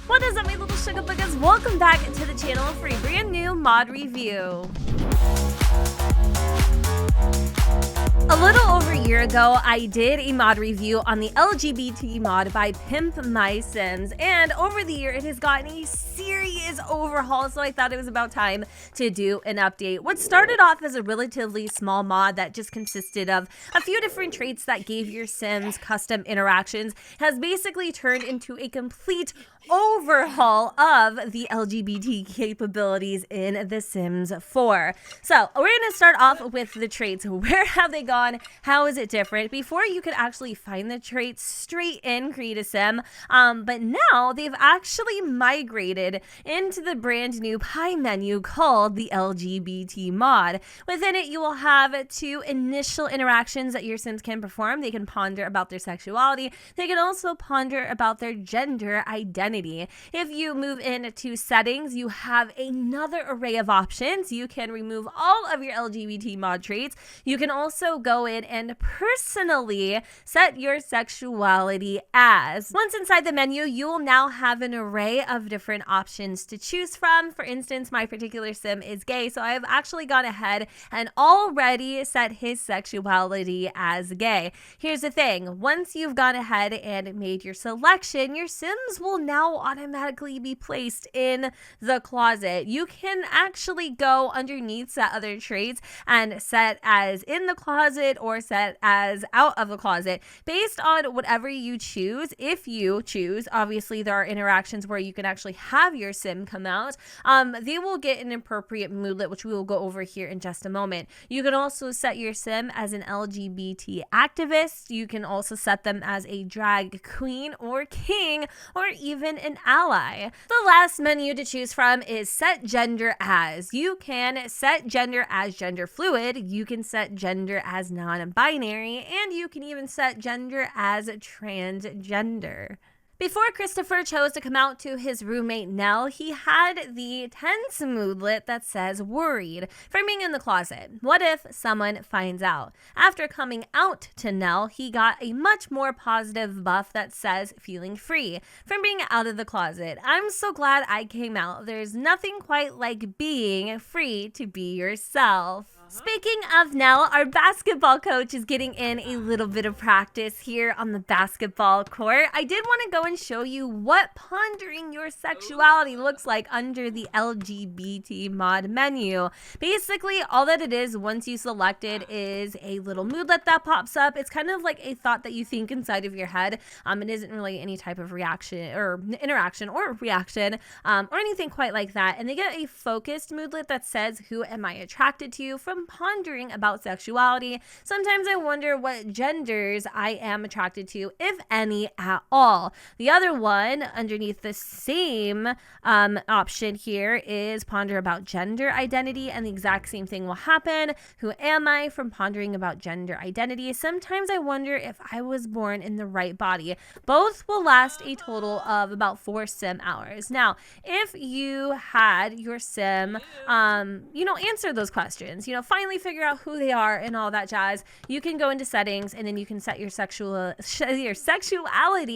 What is up, my little sugar boogers? Welcome back to the channel for a brand new mod review. A little over a year ago, I did a mod review on the LGBT mod by PIMPMYSIMS, and over the year, it has gotten a serious overhaul, so I thought it was about time to do an update. What started off as a relatively small mod that just consisted of a few different traits that gave your Sims custom interactions has basically turned into a complete overhaul of the LGBT capabilities in The Sims 4. So we're going to start off with the traits. Where have they gone? How is it different? Before, you could actually find the traits straight in Create a Sim, but now they've actually migrated into the brand new pie menu called the LGBT Mod. Within it, you will have two initial interactions that your Sims can perform. They can ponder about their sexuality. They can also ponder about their gender identity. If you move into settings, you have another array of options. You can remove all of your LGBT mod traits. You can also go in and personally set your sexuality as. Once inside the menu, you will now have an array of different options to choose from. For instance, my particular Sim is gay, so I have actually gone ahead and already set his sexuality as gay. Here's the thing. Once you've gone ahead and made your selection, your Sims will now automatically be placed in the closet. You can actually go underneath set other traits and set as in the closet or set as out of the closet based on whatever you choose. If you choose, obviously there are interactions where you can actually have your Sim come out. They will get an appropriate moodlet, which we will go over here in just a moment. You can also set your Sim as an LGBT activist. You can also set them as a drag queen or king or even an ally. The last menu to choose from is set gender as. You can set gender as gender fluid, you can set gender as non-binary, and you can even set gender as transgender. Before Christopher chose to come out to his roommate Nell, he had the tense moodlet that says worried from being in the closet. What if someone finds out? After coming out to Nell, he got a much more positive buff that says feeling free from being out of the closet. I'm so glad I came out. There's nothing quite like being free to be yourself. Speaking of Nell, our basketball coach is getting in a little bit of practice here on the basketball court. I did want to go and show you what pondering your sexuality looks like under the LGBT mod menu. Basically, all that it is once you select it is a little moodlet that pops up. It's kind of like a thought that you think inside of your head. It isn't really any type of reaction or interaction or reaction or anything quite like that. And they get a focused moodlet that says, who am I attracted to? From pondering about sexuality. Sometimes I wonder what genders I am attracted to, if any at all. The other one underneath the same option here is ponder about gender identity, and the exact same thing will happen. Who am I? From pondering about gender identity. Sometimes I wonder if I was born in the right body. Both will last a total of about 4 sim hours. Now, if you had your sim, answer those questions, finally figure out who they are and all that jazz, you can go into settings and then you can set your sexuality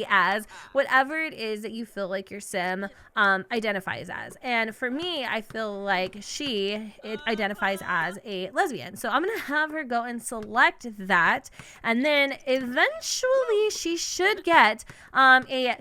as whatever it is that you feel like your Sim identifies as. And for me, I feel like it identifies as a lesbian. So I'm going to have her go and select that. And then eventually she should get a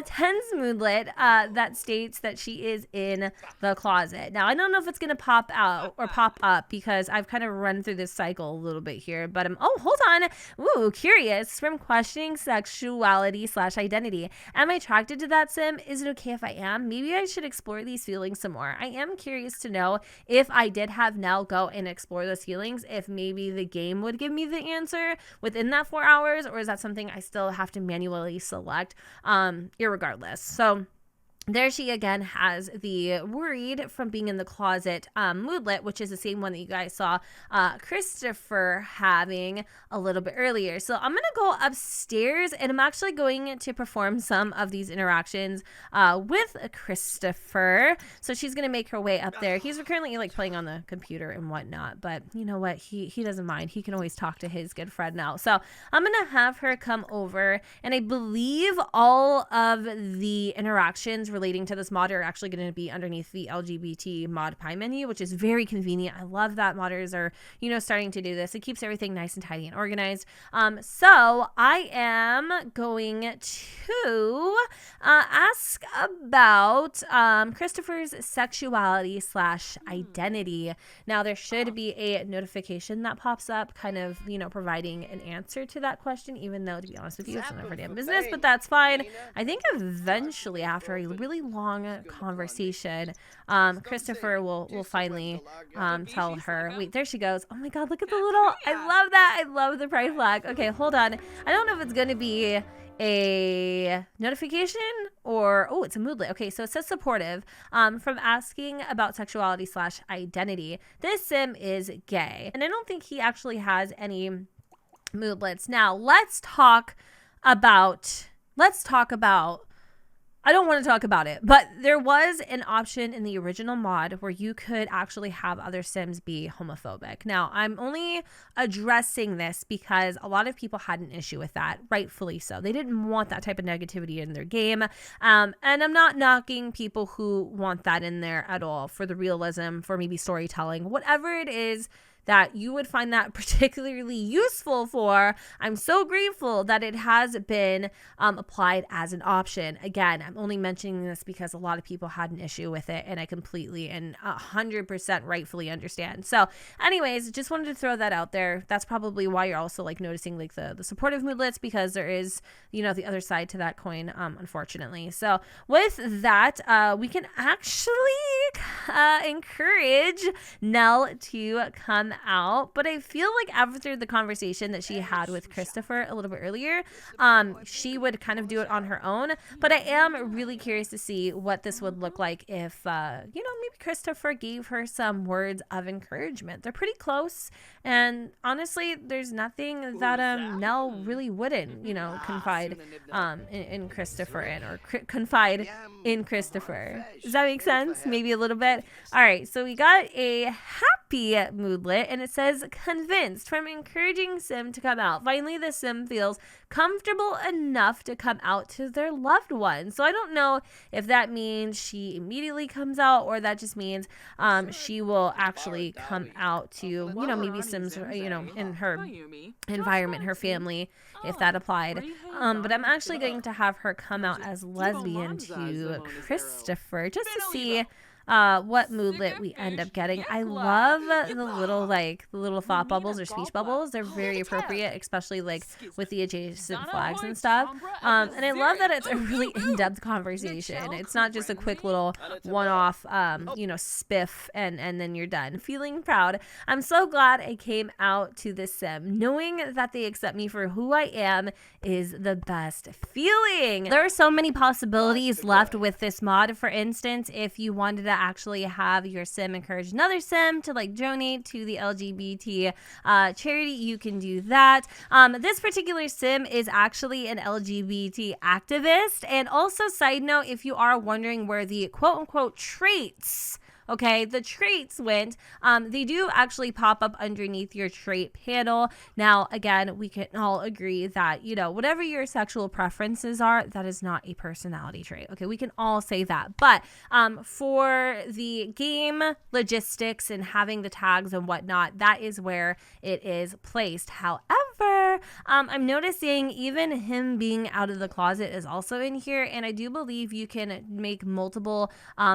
tense moodlet that states that she is in the closet. Now, I don't know if it's going to pop out or pop up because I've kind of run through this cycle a little bit here, but hold on. Ooh, curious. From questioning sexuality / identity. Am I attracted to that Sim? Is it okay if I am? Maybe I should explore these feelings some more. I am curious to know if I did have Nell go and explore those feelings, if maybe the game would give me the answer within that 4 hours, or is that something I still have to manually select? Irregardless. So there she again has the worried from being in the closet moodlet, which is the same one that you guys saw Christopher having a little bit earlier. So I'm going to go upstairs and I'm actually going to perform some of these interactions with Christopher. So she's going to make her way up there. He's currently like playing on the computer and whatnot, but you know what? He doesn't mind. He can always talk to his good friend now. So I'm going to have her come over, and I believe all of the interactions relating to this mod are actually going to be underneath the LGBT mod pie menu, which is very convenient. I love that modders are, you know, starting to do this. It keeps everything nice and tidy and organized. So I am going to ask about Christopher's sexuality / identity. Now there should be a notification that pops up kind of, you know, providing an answer to that question, even though, to be honest with you, it's none of our damn business, but that's fine. I think eventually, after a really long conversation, Christopher will finally tell her. Wait, there she goes. Oh my god, look at the little, I love that. I love the pride flag. Okay, hold on. I don't know if it's going to be a notification or, oh, it's a moodlet. Okay, so it says supportive from asking about sexuality / identity. This sim is gay, and I don't think he actually has any moodlets. Now let's talk about I don't want to talk about it, but there was an option in the original mod where you could actually have other sims be homophobic. Now, I'm only addressing this because a lot of people had an issue with that, rightfully so. They didn't want that type of negativity in their game. And I'm not knocking people who want that in there at all for the realism, for maybe storytelling, whatever it is that you would find that particularly useful for. I'm so grateful that it has been applied as an option. Again, I'm only mentioning this because a lot of people had an issue with it, and I completely and 100% rightfully understand. So anyways, just wanted to throw that out there. That's probably why you're also like noticing like the supportive moodlets, because there is, you know, the other side to that coin, unfortunately. So with that, we can actually encourage Nell to come out, but I feel like after the conversation that she had with Christopher a little bit earlier, she would kind of do it on her own. But I am really curious to see what this would look like if you know, maybe Christopher gave her some words of encouragement. They're pretty close, and honestly, there's nothing that Nell really wouldn't, you know, confide in Christopher or confide in Christopher. Does that make sense? Maybe a little bit. All right, so we got a happy moodlet, and it says convinced from encouraging sim to come out. Finally, the sim feels comfortable enough to come out to their loved one. So I don't know if that means she immediately comes out, or that just means she will actually come out to, you know, maybe sims, you know, in her environment, her family, if that applied. But I'm actually going to have her come out as lesbian to Christopher just to see what moodlet we end up getting. I love the little thought bubbles or speech bubbles. They're very appropriate, especially like with the adjacent flags and stuff. And I love that it's a really in-depth conversation. It's not just a quick little one-off, you know, spiff and then you're done. Feeling proud. I'm so glad I came out to this sim. Knowing that they accept me for who I am is the best feeling. There are so many possibilities left with this mod. For instance, if you wanted to actually have your sim encourage another sim to like donate to the LGBT charity, you can do that. This particular sim is actually an LGBT activist. And also, side note, if you are wondering where the quote-unquote traits, okay, the traits went, they do actually pop up underneath your trait panel. Now, again, we can all agree that, you know, whatever your sexual preferences are, that is not a personality trait. Okay, we can all say that. But for the game logistics and having the tags and whatnot, that is where it is placed. However, I'm noticing even him being out of the closet is also in here, and I do believe you can make multiple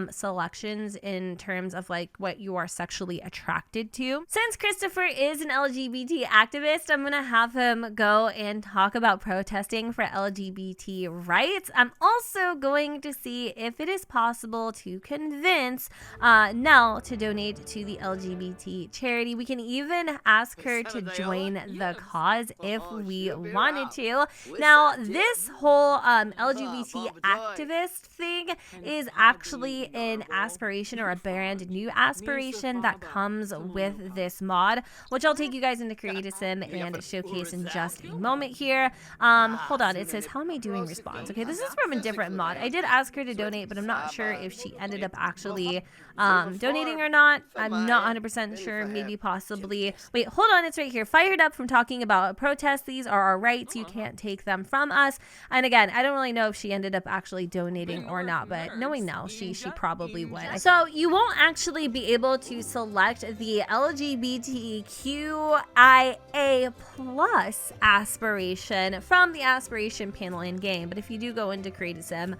selections in terms of like what you are sexually attracted to. Since Christopher is an LGBT activist, I'm gonna have him go and talk about protesting for LGBT rights. I'm also going to see if it is possible to convince Nell to donate to the LGBT charity. We can even ask her to join the cause if if we wanted to. Now, this whole LGBT activist thing is actually an aspiration or a brand new aspiration that comes with this mod, which I'll take you guys into Create a Sim and showcase in just a moment here. Hold on, it says, how am I doing response? Okay, this is from a different mod. I did ask her to donate, but I'm not sure if she ended up actually donating or not. I'm not 100% sure, maybe possibly. Wait, hold on, it's right here. Fired up from talking about a protest. These are our rights. You can't take them from us. And again, I don't really know if she ended up actually donating or not, but knowing now, she probably would. So you won't actually be able to select the LGBTQIA plus aspiration from the aspiration panel in game, but if you do go into Create a Sim,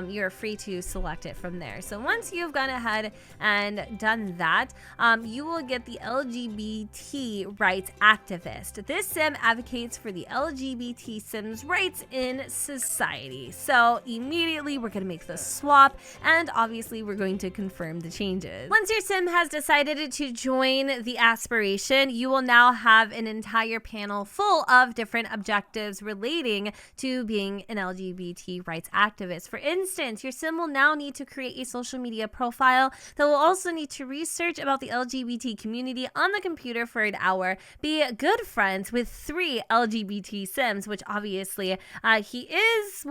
you're free to select it from there. So once you've gone ahead and done that, you will get the LGBT rights activist. This sim advocates for the LGBT Sims rights in society. So immediately we're going to make the swap, and obviously we're going to confirm the changes. Once your sim has decided to join the aspiration, you will now have an entire panel full of different objectives relating to being an LGBT rights activist. For instance, your sim will now need to create a social media profile. They will also need to research about the LGBT community on the computer for an hour, be good friends with 3 LGBT Sims, which obviously he is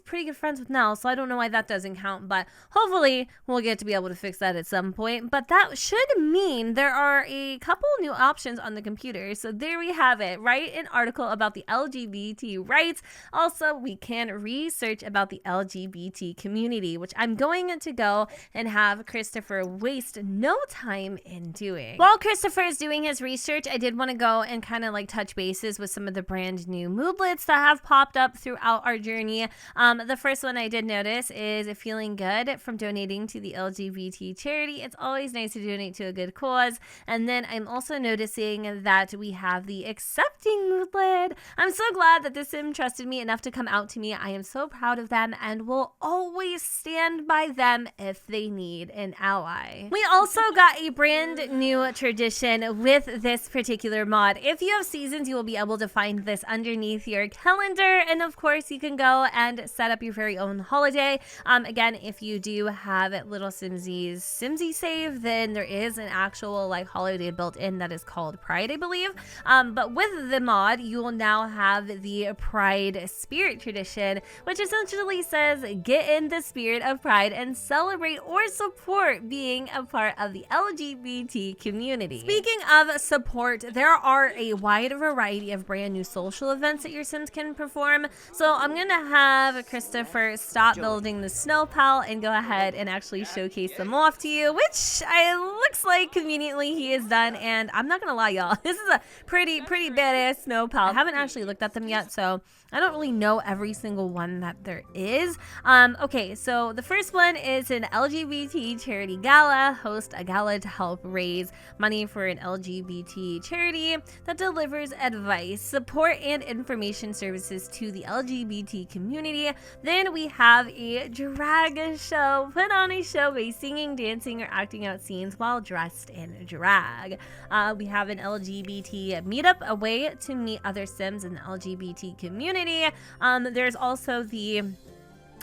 pretty good friends with Nell, so I don't know why that doesn't count, but hopefully we'll get to be able to fix that at some point. But that should mean there are a couple new options on the computer. So there we have it. Write an article about the LGBT rights. Also, we can research about the LGBT community, which I'm going to go and have Christopher waste no time in doing. While Christopher is doing his research, I did want to go and kind of like touch bases with some of the brand new moodlets that have popped up throughout our journey. The first one I did notice is feeling good from donating to the LGBT charity. It's always nice to donate to a good cause. And then I'm also noticing that we have the accepting moodlet. I'm so glad that this sim trusted me enough to come out to me. I am so proud of them and will always stand by them if they need an ally. We also got a brand new tradition with this particular mod. If you have seasons, you will be able to find this underneath your calendar, and of course you can go and set up your very own holiday. Again, if you do have Little Simsy's Simsy save, then there is an actual like holiday built in that is called Pride, I believe. But with the mod, you will now have the Pride Spirit tradition, which essentially says get in the spirit of Pride and celebrate or support being a part of the LGBT community. Speaking of support, there are a wide variety of brand new social events that your Sims can perform. So I'm gonna have Christopher stop building the snow pal and go ahead and actually showcase them off to you, which looks like conveniently he is done. And I'm not gonna lie, y'all, this is a pretty badass snow pal. I haven't actually looked at them yet, so I don't really know every single one that there is. Okay, so the first one is an LGBT charity gala. Host a gala to help raise money for an LGBT charity that delivers advice, support, and information services to the LGBT community. Then we have a drag show. Put on a show by singing, dancing, or acting out scenes while dressed in drag. We have an LGBT meetup, a way to meet other Sims in the LGBT community. There's also the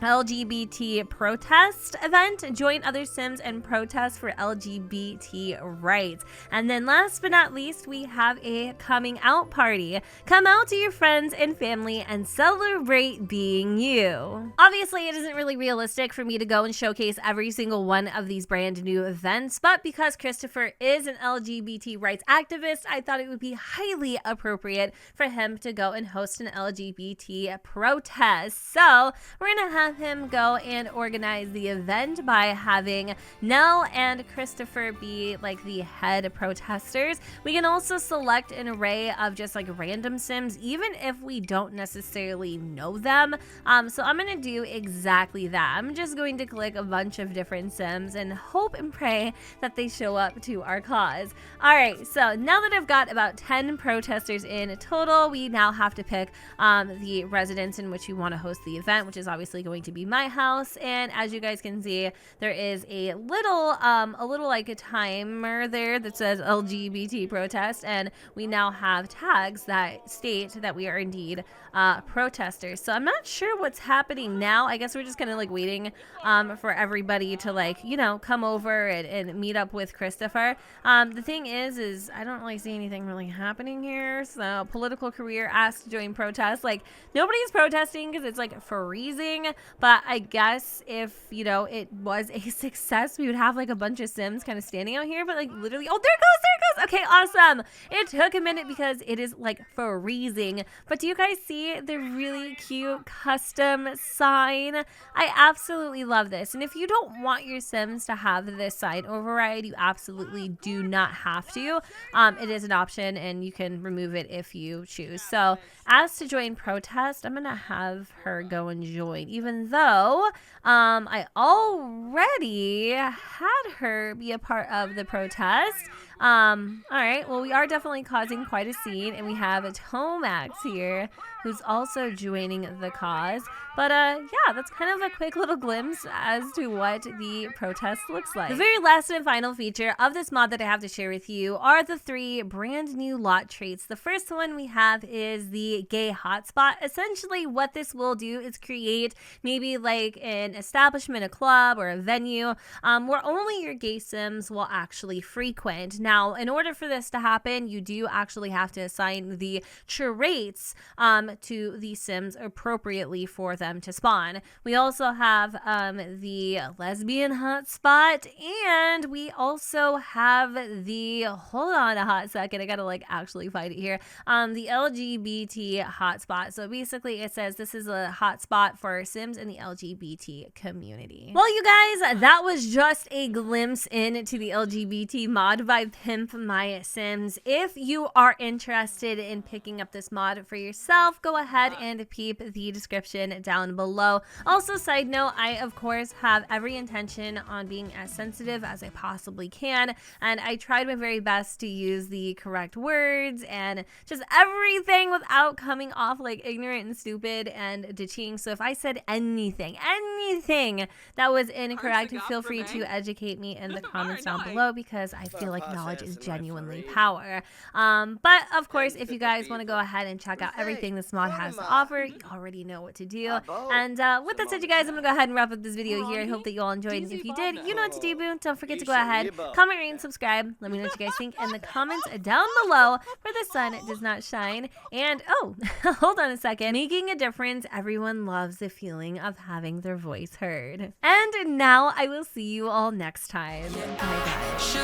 LGBT protest event. Join other Sims and protest for LGBT rights. And then last but not least, we have a coming out party. Come out to your friends and family and celebrate being you. Obviously, it isn't really realistic for me to go and showcase every single one of these brand new events, but because Christopher is an LGBT rights activist, I thought it would be highly appropriate for him to go and host an LGBT protest. So we're gonna have him go and organize the event by having Nell and Christopher be like the head protesters. We can also select an array of just like random Sims, even if we don't necessarily know them. So I'm gonna do exactly that. I'm just going to click a bunch of different Sims and hope and pray that they show up to our cause. All right, so now that I've got about 10 protesters in total, we now have to pick the residence in which we want to host the event, which is obviously going going to be my house. And as you guys can see, there is a little like a timer there that says LGBT protest, and we now have tags that state that we are indeed protesters. So I'm not sure what's happening now. I guess we're just kind of like waiting for everybody to, like, you know, come over and meet up with Christopher. The thing is I don't really see anything really happening here. So political career asked to join protests. Like, nobody's protesting because it's like freezing, but I guess if, you know, it was a success, we would have like a bunch of Sims kind of standing out here. But like literally, oh, there it goes. Okay, awesome. It took a minute because it is like freezing, but do you guys see the really cute custom sign? I absolutely love this. And if you don't want your Sims to have this sign override, you absolutely do not have to. It is an option and you can remove it if you choose. So as to join protest, I'm gonna have her go and join, even though I already had her be a part of the protest. All right, well, we are definitely causing quite a scene, and we have a Tomax here who's also joining the cause. But yeah, that's kind of a quick little glimpse as to what the protest looks like. The very last and final feature of this mod that I have to share with you are the 3 brand new lot traits. The first one we have is the gay hotspot. Essentially what this will do is create maybe like an establishment, a club, or a venue where only your gay Sims will actually frequent. Now, in order for this to happen, you do actually have to assign the traits to the Sims appropriately for them to spawn. We also have the lesbian hotspot, and we also have the, hold on a hot second, I gotta like actually find it here, the LGBT hotspot. So basically it says this is a hotspot for Sims in the LGBT community. Well, you guys, that was just a glimpse into the LGBT mod by PIMPMYSIMS. If you are interested in picking up this mod for yourself, go ahead and peep the description down below. Also, side note, I of course have every intention on being as sensitive as I possibly can, and I tried my very best to use the correct words and just everything without coming off like ignorant and stupid and ditching. So if I said anything that was incorrect, feel free to educate me in the comments down below, because I feel like knowledge is genuinely power. But of course, if you guys want to go ahead and check out everything this mod has to offer, you already know what to do. And with that said, you guys, I'm gonna go ahead and wrap up this video here. I hope that you all enjoyed, and if you did, you know what to do, boo. Don't forget to go ahead, comment, rate, and subscribe. Let me know what you guys think in the comments down below, where the sun does not shine. And oh, hold on a second, making a difference. Everyone loves the feeling of having their voice heard. And now I will see you all next time. Bye, guys.